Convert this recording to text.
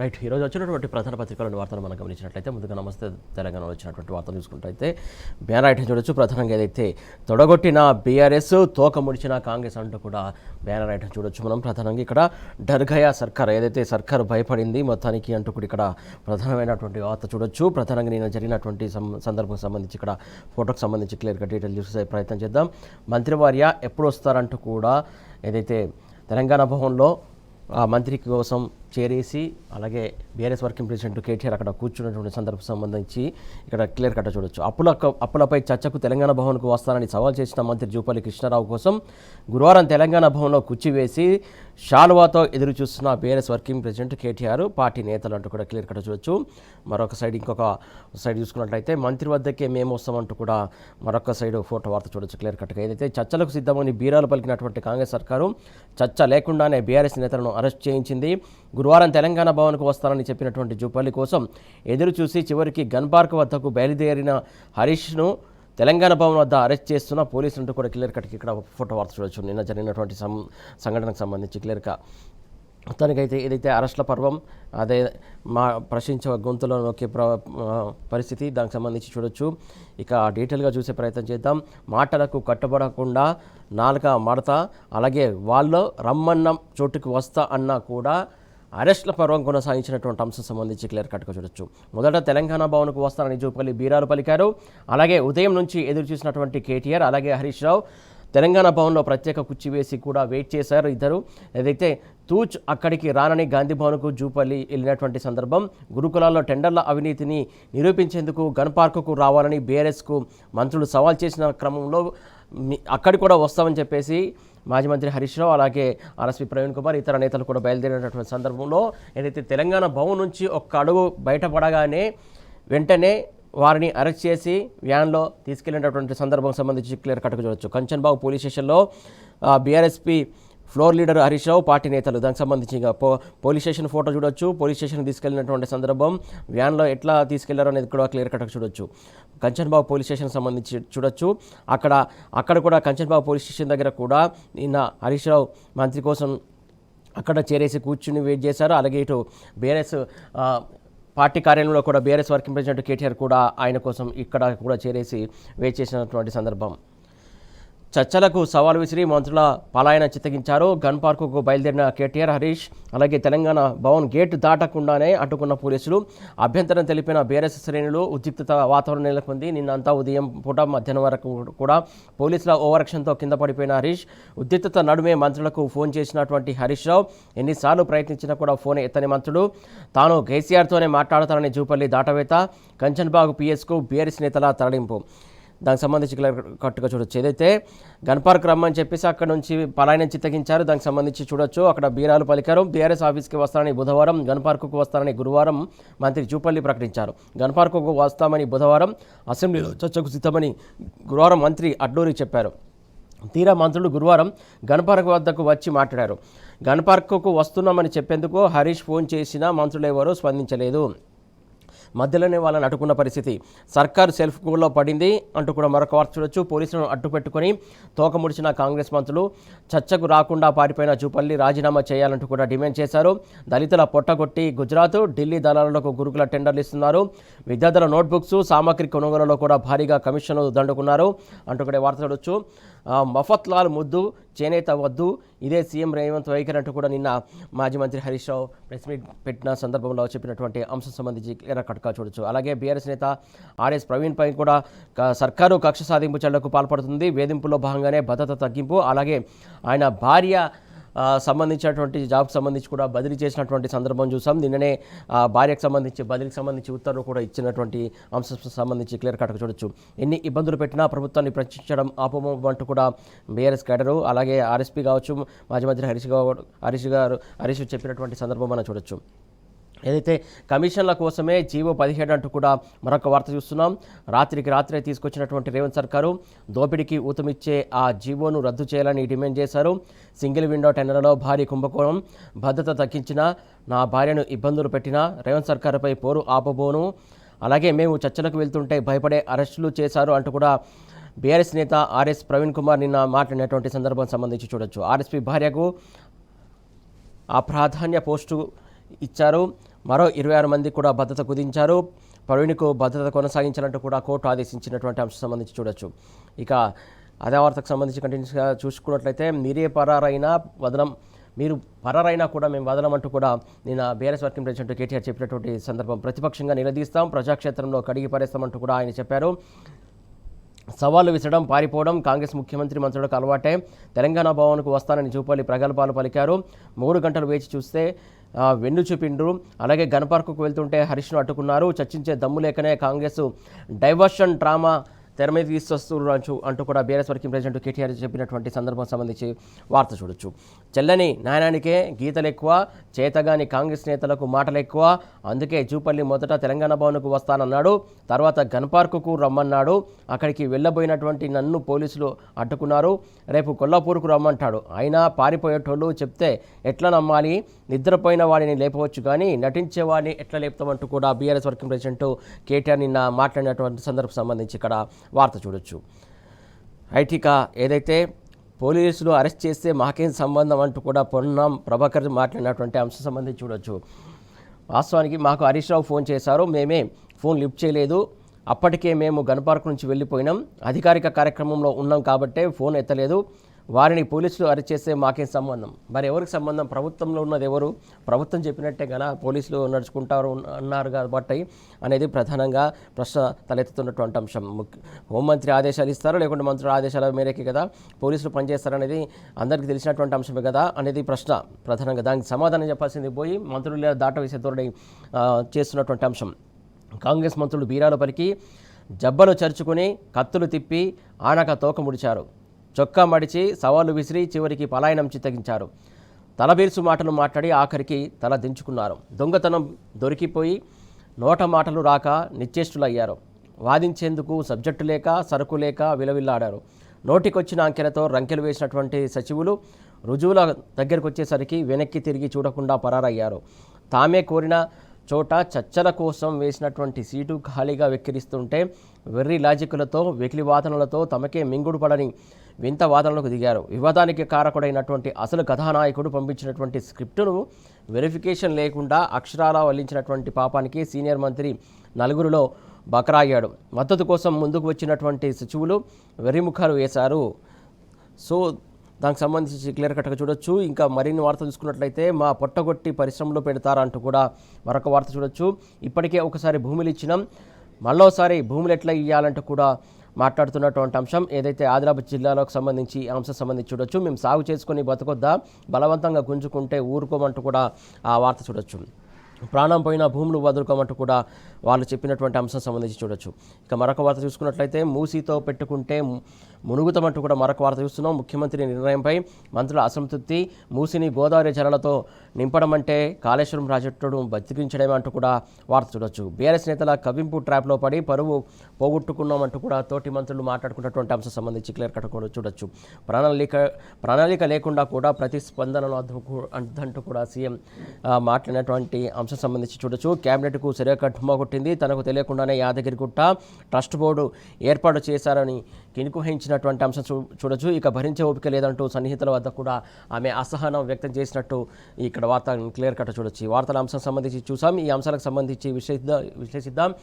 Right. ఈరోజు వచ్చినటువంటి ప్రధాన పత్రికలను వార్తలు మనం గమనించినట్లయితే ముందుగా నమస్తే తెలంగాణలో వచ్చినటువంటి వార్తలు చూసుకుంటే బ్యానర్ ఐటమ్ చూడొచ్చు. ప్రధానంగా ఏదైతే తొడగొట్టిన బీఆర్ఎస్ తోక ముడిచిన కాంగ్రెస్ అంటూ కూడా బ్యానర్ ఐటమ్ చూడొచ్చు. మనం ప్రధానంగా ఇక్కడ డర్గయా సర్కార్ ఏదైతే సర్కారు భయపడింది మొత్తానికి అంటూ కూడా ఇక్కడ ప్రధానమైనటువంటి వార్త చూడొచ్చు. ప్రధానంగా నేను జరిగినటువంటి సందర్భం సంబంధించి ఇక్కడ ఫోటోకి సంబంధించి క్లియర్గా డీటెయిల్ చూసే ప్రయత్నం చేద్దాం. మంత్రివర్య ఎప్పుడు వస్తారంటూ కూడా ఏదైతే తెలంగాణ భవన్లో ఆ మంత్రి కోసం చేరేసి అలాగే బీఆర్ఎస్ వర్కింగ్ ప్రెసిడెంట్ కేటీఆర్ అక్కడ కూర్చున్నటువంటి సందర్భం సంబంధించి ఇక్కడ క్లియర్ కట్ట చూడొచ్చు. అప్పులపై చర్చకు తెలంగాణ భవన్కు వస్తానని సవాల్ చేసిన మంత్రి జూపల్లి కృష్ణారావు కోసం గురువారం తెలంగాణ భవన్లో కుర్చీవేసి షాల్వాతో ఎదురు చూస్తున్న BRS working president KTR party నేతలు అంటూ కూడా క్లియర్ కట్ట చూడొచ్చు. మరొక సైడ్ ఇంకొక సైడ్ చూసుకున్నట్లయితే మంత్రి వద్దకే మేము వస్తామంటూ కూడా మరొక సైడ్ ఫోటో వార్త చూడొచ్చు క్లియర్ కట్గా. ఏదైతే చర్చలకు సిద్ధమని బీరాలు పలికినటువంటి కాంగ్రెస్ సర్కారు చర్చ లేకుండానే బీఆర్ఎస్ నేతలను అరెస్ట్ చేయించింది. గురువారం తెలంగాణ భవన్కు వస్తానని చెప్పినటువంటి జూపల్లి కోసం ఎదురు చూసి చివరికి గన్ పార్క్ వద్దకు బయలుదేరిన హరీష్ను తెలంగాణ భవన్ వద్ద అరెస్ట్ చేస్తున్న పోలీసులంటూ కూడా క్లియర్ కట్కి ఇక్కడ ఫోటో వార్త చూడొచ్చు. నిన్న జరిగినటువంటి సంఘటనకు సంబంధించి క్లియర్గా మొత్తానికైతే ఏదైతే అరెస్ట్ల పర్వం అదే మా ప్రశ్నించే గొంతులో నొక్కే పరిస్థితి దానికి సంబంధించి చూడొచ్చు. ఇక డీటెయిల్గా చూసే ప్రయత్నం చేద్దాం. మాటలకు కట్టుబడకుండా నాలుక మడత అలాగే వాళ్ళు రమ్మన్న చోటుకు వస్తా అన్నా కూడా అరెస్ట్ల పర్వం కొనసాగించినటువంటి అంశం సంబంధించి క్లియర్ కట్గా చూడొచ్చు. మొదట తెలంగాణ భవన్కు వస్తానని జూపల్లి బీరాలు పలికారు. అలాగే ఉదయం నుంచి ఎదురు చూసినటువంటి కేటీఆర్ అలాగే హరీష్ రావు తెలంగాణ భవన్లో ప్రత్యేక కుర్చీ వేసి కూడా వెయిట్ చేశారు ఇద్దరు. ఏదైతే తూచ్ అక్కడికి రానని గాంధీ భవన్కు జూపల్లి వెళ్ళినటువంటి సందర్భం గురుకులాల్లో టెండర్ల అవినీతిని నిరూపించేందుకు గన్ పార్కుకు రావాలని బీఆర్ఎస్కు మంత్రులు సవాల్ చేసిన క్రమంలో అక్కడికి కూడా వస్తామని చెప్పేసి మాజీ మంత్రి హరీష్ రావు అలాగే ఆర్ఎస్పీ ప్రవీణ్ కుమార్ ఇతర నేతలు కూడా బయలుదేరినటువంటి సందర్భంలో ఏదైతే తెలంగాణ భవన్ నుంచి ఒక్క అడుగు బయటపడగానే వెంటనే వారిని అరెస్ట్ చేసి వ్యాన్లో తీసుకెళ్లినటువంటి సందర్భం సంబంధించి క్లియర్ కట్గా చూడొచ్చు. కంచన్బాగ్ పోలీస్ స్టేషన్లో BRSP floor leader Harish Rao party నేతలు దానికి సంబంధించి పోలీస్ స్టేషన్ ఫోటో చూడొచ్చు. పోలీస్ స్టేషన్ తీసుకెళ్లినటువంటి సందర్భం వ్యాన్లో ఎట్లా తీసుకెళ్లారో అనేది కూడా క్లియర్ కట్గా చూడొచ్చు. కంచన్బాగ్ పోలీస్ స్టేషన్ సంబంధించి చూడొచ్చు. అక్కడ కూడా కంచన్బాగ్ పోలీస్ స్టేషన్ దగ్గర కూడా నిన్న హరీష్ రావు మంత్రి కోసం అక్కడ చేరేసి కూర్చుని వెయిట్ చేశారు. అలాగే ఇటు బీఆర్ఎస్ పార్టీ కార్యాలయంలో కూడా బీఆర్ఎస్ వర్కింగ్ ప్రెసిడెంట్ కేటీఆర్ కూడా ఆయన కోసం ఇక్కడ కూడా చేరేసి వెయిట్ చేసినటువంటి సందర్భం. చర్చలకు సవాల్ విసిరి మంత్రుల పలాయన చిత్తగించారు. గన్ పార్కుకు బయలుదేరిన కేటీఆర్ హరీష్ అలాగే తెలంగాణ భవన్ గేటు దాటకుండానే అడ్డుకున్న పోలీసులు. అభ్యంతరం తెలిపిన బీఆర్ఎస్ శ్రేణులు ఉద్రిక్తత వాతావరణం నెలకొంది. నిన్నంతా ఉదయం పూట మధ్యాహ్నం వరకు కూడా పోలీసుల ఓవరాక్షన్తో కింద పడిపోయిన హరీష్ ఉద్రిక్తత నడుమే మంత్రులకు ఫోన్ చేసినటువంటి హరీష్ రావు ఎన్నిసార్లు ప్రయత్నించినా కూడా ఫోన్ ఎత్తని మంత్రులు. తాను కేసీఆర్తోనే మాట్లాడతానని జూపల్లి దాటవేత. కంచన్బాగ్ పిఎస్కు బీఆర్ఎస్ నేతల తరలింపు దానికి సంబంధించి కట్టుగా చూడొచ్చు. ఏదైతే గన్ పార్క్ రమ్మని చెప్పేసి అక్కడ నుంచి పలాయనం చిత్తగించారు. దానికి సంబంధించి చూడొచ్చు. అక్కడ బీరాలు పలికారు. బీఆర్ఎస్ ఆఫీస్కి వస్తానని బుధవారం, గన్ పార్కుకు వస్తానని గురువారం మంత్రి జూపల్లి ప్రకటించారు. గన్ పార్కుకు వస్తామని బుధవారం, అసెంబ్లీలో చర్చకు సిద్ధమని గురువారం మంత్రి అడ్లూరి చెప్పారు. తీరా మంత్రులు గురువారం గన్ పార్క్ వద్దకు వచ్చి మాట్లాడారు. గన్ పార్కుకు వస్తున్నామని చెప్పేందుకు హరీష్ ఫోన్ చేసినా మంత్రులు ఎవరూ స్పందించలేదు. మధ్యలోనే వాళ్ళని అడ్డుకున్న పరిస్థితి. సర్కారు సెల్ఫ్ గోల్లో పడింది అంటూ కూడా మరొక వార్త చూడొచ్చు. పోలీసులను అడ్డుపెట్టుకుని తోక ముడిచిన కాంగ్రెస్ మంత్రులు. చర్చకు రాకుండా పారిపోయిన జూపల్లి రాజీనామా చేయాలంటూ కూడా డిమాండ్ చేశారు. దళితుల పొట్టగొట్టి గుజరాత్, ఢిల్లీ దళాలకు గురుకుల టెండర్లు ఇస్తున్నారు. విద్యార్థుల నోట్బుక్స్, సామాగ్రి కొనుగోలులో కూడా భారీగా కమిషన్లు దండుకున్నారు అంటూ కూడా వార్త చూడొచ్చు. మఫత్ లాల్ ముద్దు, చేనేత వద్దు, ఇదే సీఎం రేవంత్ వైఖరి అంటూ కూడా నిన్న మాజీ మంత్రి హరీష్ రావు ప్రెస్ మీట్ పెట్టిన సందర్భంలో చెప్పినటువంటి అంశం సంబంధించి క్లియర్ కట్గా చూడొచ్చు. అలాగే బీఆర్ఎస్ నేత ఆర్ఎస్ ప్రవీణ్ పై కూడా సర్కారు కక్ష సాధింపు చర్యలకు పాల్పడుతుంది. వేధింపుల్లో భాగంగానే భద్రత తగ్గింపు అలాగే ఆయన భార్య సంబంధించినటువంటి జాబ్కి సంబంధించి కూడా బదిలీ చేసినటువంటి సందర్భం చూసాం. నిన్ననే భార్యకు సంబంధించి బదిలీకి సంబంధించి ఉత్తర్వులు కూడా ఇచ్చినటువంటి అంశం సంబంధించి క్లియర్ కట్గా చూడొచ్చు. ఎన్ని ఇబ్బందులు పెట్టినా ప్రభుత్వాన్ని ప్రశ్నించడం ఆపమంటూ కూడా బీఆర్ఎస్ కేడరు అలాగే ఆర్ఎస్పీ కావచ్చు మాజీ మంత్రి హరీష్ చెప్పినటువంటి సందర్భం మనం చూడొచ్చు. ఏదైతే కమిషన్ల కోసమే జీవో 17 అంటూ కూడా మరొక వార్త చూస్తున్నాం. రాత్రికి రాత్రే తీసుకొచ్చినటువంటి రేవంత్ సర్కారు దోపిడీకి ఊతమిచ్చే ఆ జీవోను రద్దు చేయాలని డిమాండ్ చేశారు. సింగిల్ విండో టెండర్లో భారీ కుంభకోణం, భద్రత తగ్గించిన నా భార్యను ఇబ్బందులు పెట్టిన రేవంత్ సర్కారుపై పోరు ఆపబోను. అలాగే మేము చర్చలకు వెళ్తుంటే భయపడే అరెస్టులు చేశారు అంటూ కూడా బీఆర్ఎస్ నేత ఆర్ఎస్ ప్రవీణ్ కుమార్ నిన్న మాట్లాడినటువంటి సందర్భం సంబంధించి చూడొచ్చు. ఆర్ఎస్పీ భార్యకు ఆ ప్రాధాన్య పోస్టు ఇచ్చారు. మరో 26 మంది కూడా భద్రత కుదించారు. ప్రవీణ్కు భద్రత కొనసాగించాలంటూ కూడా కోర్టు ఆదేశించినటువంటి అంశం సంబంధించి చూడొచ్చు. ఇక అదే వార్తకు సంబంధించి కంటిన్యూస్గా చూసుకున్నట్లయితే మీరు పరారైనా కూడా మేము వదలమంటూ కూడా నిన్న బీఆర్ఎస్ వర్కింగ్ ప్రెసిడెంట్ కేటీఆర్ చెప్పినటువంటి సందర్భం ప్రతిపక్షంగా నిలదీస్తాం, ప్రజాక్షేత్రంలో కడిగి పారేస్తామంటూ కూడా ఆయన చెప్పారు. సవాళ్లు విసరడం, పారిపోవడం కాంగ్రెస్ ముఖ్యమంత్రి మంత్రులకు అలవాటే. తెలంగాణ భవన్కు వస్తానని జూపల్లి ప్రగల్భాలు పలికారు. 3 గంటలు వేచి చూస్తే వెన్ను చూపిండ్రు. అలాగే గన్ పార్కుకు వెళ్తుంటే హరీష్ను అడ్డుకున్నారు. చర్చించే దమ్ము లేకనే కాంగ్రెస్ డైవర్షన్ డ్రామా తెర మీద తీసుకొస్తున్నారు అంటూ కూడా బీఆర్ఎస్ వర్కింగ్ ప్రెసిడెంట్ కేటీఆర్ చెప్పినటువంటి సందర్భం సంబంధించి వార్త చూడొచ్చు. చెల్లని నాయనానికే గీతలు ఎక్కువ, చేతగాని కాంగ్రెస్ నేతలకు మాటలు ఎక్కువ. అందుకే జూపల్లి మొదట తెలంగాణ భవన్కు వస్తానన్నాడు, తర్వాత గన్ పార్కుకు రమ్మన్నాడు. అక్కడికి వెళ్ళబోయినటువంటి నన్ను పోలీసులు అడ్డుకున్నారు. రేపు కొల్లాపూర్కు రమ్మంటాడు. అయినా పారిపోయేటోళ్ళు చెప్తే ఎట్లా నమ్మాలి? నిద్రపోయిన వాడిని లేపవచ్చు కానీ నటించే వాడిని ఎట్లా లేపుతామంటూ కూడా బీఆర్ఎస్ వర్కింగ్ ప్రెసిడెంట్ కేటీఆర్ నిన్న మాట్లాడినటువంటి సందర్భం సంబంధించి ఇక్కడ వార్త చూడొచ్చు. ఐటీకా ఏదైతే పోలీసులు అరెస్ట్ చేస్తే మాకేం సంబంధం అంటూ కూడా పొన్నం ప్రభాకర్ మాట్లాడినటువంటి అంశం సంబంధించి చూడొచ్చు. వాస్తవానికి మాకు హరీష్ రావు ఫోన్ చేశారు, మేమే ఫోన్ లిఫ్ట్ చేయలేదు. అప్పటికే మేము గన్ పార్క్ నుంచి వెళ్ళిపోయినాం. అధికారిక కార్యక్రమంలో ఉన్నాం కాబట్టే ఫోన్ ఎత్తలేదు. వారిని పోలీసులు అరెస్ట్ చేస్తే మాకేం సంబంధం? మరి ఎవరికి సంబంధం? ప్రభుత్వంలో ఉన్నది ఎవరు? ప్రభుత్వం చెప్పినట్టే కదా పోలీసులు నడుచుకుంటారు అన్నారు కాబట్టి అనేది ప్రధానంగా ప్రశ్న తలెత్తుతున్నటువంటి అంశం. హోంమంత్రి ఆదేశాలు ఇస్తారో లేకుంటే మంత్రుల ఆదేశాల మేరకే కదా పోలీసులు పనిచేస్తారనేది అందరికీ తెలిసినటువంటి అంశమే కదా అనేది ప్రశ్న ప్రధానంగా. దానికి సమాధానం చెప్పాల్సింది పోయి మంత్రులు దాట వేసే ధోరణి చేస్తున్నటువంటి అంశం. కాంగ్రెస్ మంత్రులు బీరాలు పలికి జబ్బలు చరుచుకుని కత్తులు తిప్పి ఆనక తోక ముడిచారు. చొక్కా మడిచి సవాలు విసిరి చివరికి పలాయనం చిత్తగించారు. తలబీర్సు మాటలు మాట్లాడి ఆఖరికి తల దించుకున్నారు. దొంగతనం దొరికిపోయి నోట మాటలు రాక నిశ్చేష్టులయ్యారు. వాదించేందుకు సబ్జెక్టు లేక సరుకు లేక విలవిల్లాడారు. నోటికొచ్చిన అంకెలతో రంకెలు వేసినటువంటి సచివులు రుజువుల దగ్గరకు వచ్చేసరికి వెనక్కి తిరిగి చూడకుండా పరారయ్యారు. తామే కోరిన చోట చర్చల కోసం వేసినటువంటి సీటు ఖాళీగా వెక్కిరిస్తుంటే వెర్రి లాజిక్లతో వెకిలి వాదనలతో తమకే మింగుడు పడని వింత వాదనలకు దిగారు. వివాదానికి కారకుడైనటువంటి అసలు కథానాయకుడు పంపించినటువంటి స్క్రిప్టును వెరిఫికేషన్ లేకుండా అక్షరాలా వల్లించినటువంటి పాపానికి సీనియర్ మంత్రి నలుగురిలో బకరాయ్యాడు. మద్దతు కోసం ముందుకు వచ్చినటువంటి సచివులు వెర్రిముఖాలు వేశారు. సో దానికి సంబంధించి క్లియర్ కట్గా చూడొచ్చు. ఇంకా మరిన్ని వార్తలు చూసుకున్నట్లయితే మా పొట్టగొట్టి పరిశ్రమలో పెడతారంటూ కూడా మరొక వార్త చూడొచ్చు. ఇప్పటికే ఒకసారి భూములు ఇచ్చినాం, మళ్ళోసారి భూములు ఎట్లా ఇవ్వాలంటూ కూడా మాట్లాడుతున్నటువంటి అంశం. ఏదైతే ఆదిలాబాద్ జిల్లాలోకి సంబంధించి అంశం సంబంధించి చూడొచ్చు. మేము సాగు చేసుకొని బతకొద్దా, బలవంతంగా గుంజుకుంటే ఊరుకోమంటూ కూడా ఆ వార్త చూడొచ్చు. ప్రాణం పోయిన భూములు వదులుకోమంటూ కూడా వాళ్ళు చెప్పినటువంటి అంశం సంబంధించి చూడొచ్చు. ఇక మరొక వార్త చూసుకున్నట్లయితే మూసీతో పెట్టుకుంటే మునుగుతామంటూ కూడా మరొక వార్త చూస్తున్నాం. ముఖ్యమంత్రి నిర్ణయంపై మంత్రుల అసంతృప్తి. మూసిని గోదావరి జలాలతో నింపడం అంటే కాళేశ్వరం ప్రాజెక్టును బతికించడమే అంటూ కూడా వార్త చూడొచ్చు. బీఆర్ఎస్ నేతల కవింపు ట్రాప్లో పడి పరువు పోగొట్టుకున్నామంటూ కూడా తోటి మంత్రులు మాట్లాడుకున్నటువంటి అంశం సంబంధించి క్లియర్ కట్ కూడా చూడొచ్చు. ప్రణాళిక లేకుండా కూడా ప్రతిస్పందనలు అంటూ కూడా సీఎం మాట్లాడినటువంటి అంశం సంబంధించి చూడొచ్చు. కేబినెట్కు సరిగ్గా ఢుమ్మా కొట్టింది. తనకు తెలియకుండానే యాదగిరిగుట్ట ట్రస్ట్ బోర్డు ఏర్పాటు చేశారని కినుకుహించినటువంటి అంశం చూడొచ్చు. ఇక భరించే ఓపిక లేదంటూ సన్నిహితుల వద్ద కూడా ఆమె అసహనం వ్యక్తం చేసినట్టు ఇక్కడ వార్త క్లియర్ కట్ చూడొచ్చు. ఈ వార్తల అంశం సంబంధించి చూసాం. ఈ అంశాలకు సంబంధించి విశ్లేషిద్దాం.